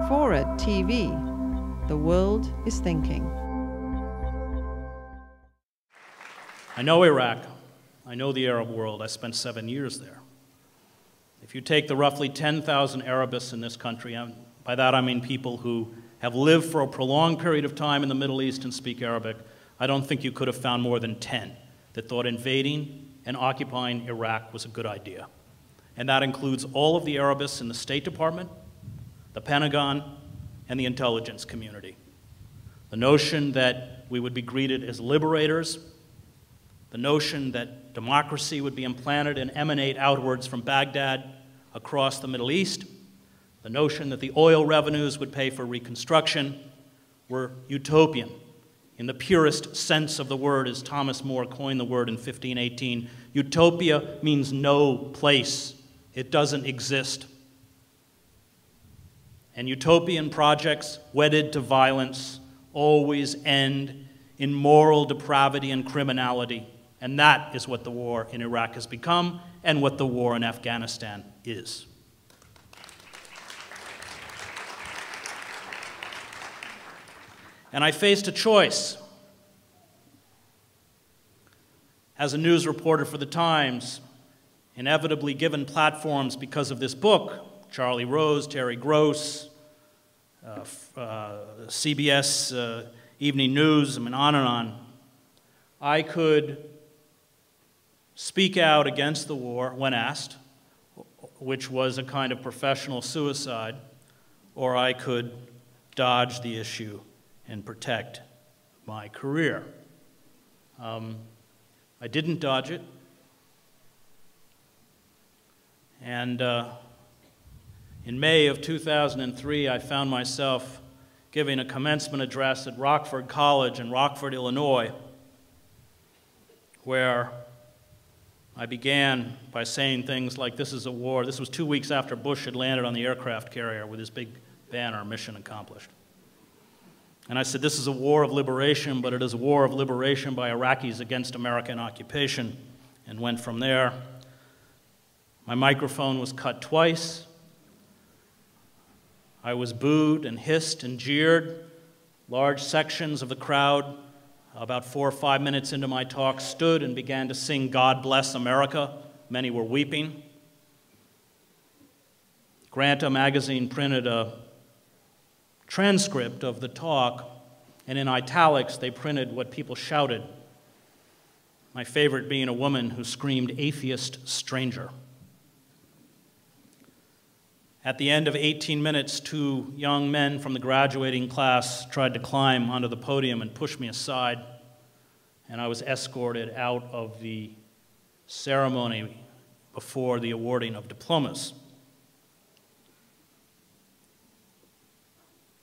FORA.tv. The world is thinking. I know Iraq. I know the Arab world. I spent 7 years there. If you take the roughly 10,000 Arabists in this country, by that I mean people who have lived for a prolonged period of time in the Middle East and speak Arabic, I don't think you could have found more than 10 that thought invading and occupying Iraq was a good idea. And that includes all of the Arabists in the State Department, the Pentagon, and the intelligence community. The notion that we would be greeted as liberators, the notion that democracy would be implanted and emanate outwards from Baghdad across the Middle East, the notion that the oil revenues would pay for reconstruction, were utopian in the purest sense of the word, as Thomas More coined the word in 1518. Utopia means no place. It doesn't exist. And utopian projects wedded to violence always end in moral depravity and criminality. And that is what the war in Iraq has become and what the war in Afghanistan is. And I faced a choice. As a news reporter for the Times, inevitably given platforms because of this book, Charlie Rose, Terry Gross, CBS Evening News, I mean, on and on. I could speak out against the war when asked, which was a kind of professional suicide, or I could dodge the issue and protect my career. I didn't dodge it, and in May of 2003, I found myself giving a commencement address at Rockford College in Rockford, Illinois, where I began by saying things like, this is a war. This was 2 weeks after Bush had landed on the aircraft carrier with his big banner, mission accomplished. And I said, this is a war of liberation, but it is a war of liberation by Iraqis against American occupation, and went from there. My microphone was cut twice. I was booed and hissed and jeered. Large sections of the crowd, about 4 or 5 minutes into my talk, stood and began to sing God Bless America. Many were weeping. Granta magazine printed a transcript of the talk, and in italics they printed what people shouted. My favorite being a woman who screamed, "Atheist stranger." At the end of 18 minutes, 2 young men from the graduating class tried to climb onto the podium and push me aside, and I was escorted out of the ceremony before the awarding of diplomas.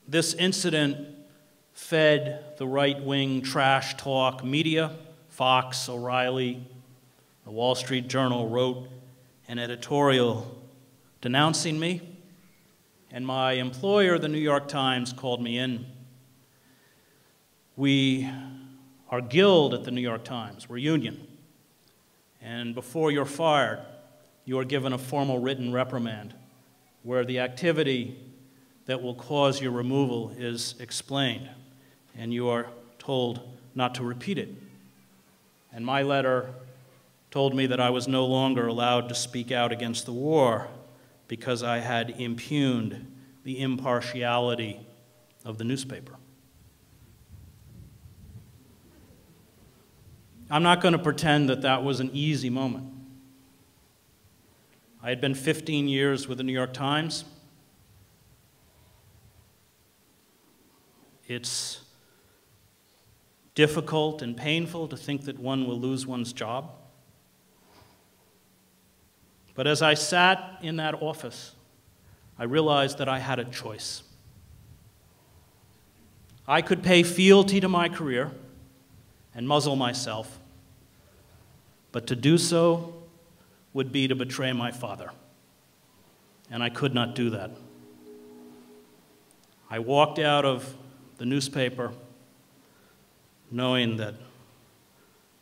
This incident fed the right-wing trash talk media. Fox, O'Reilly, the Wall Street Journal wrote an editorial denouncing me, and my employer, the New York Times, called me in. We are guild at the New York Times, we're union, and before you're fired, you are given a formal written reprimand where the activity that will cause your removal is explained, and you are told not to repeat it. And my letter told me that I was no longer allowed to speak out against the war because I had impugned the impartiality of the newspaper. I'm not going to pretend that that was an easy moment. I had been 15 years with the New York Times. It's difficult and painful to think that one will lose one's job. But as I sat in that office, I realized that I had a choice. I could pay fealty to my career and muzzle myself, but to do so would be to betray my father, and I could not do that. I walked out of the newspaper knowing that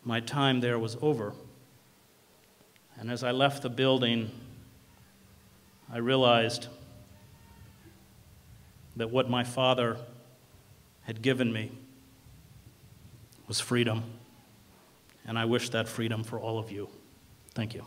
my time there was over. And as I left the building, I realized that what my father had given me was freedom, and I wish that freedom for all of you. Thank you.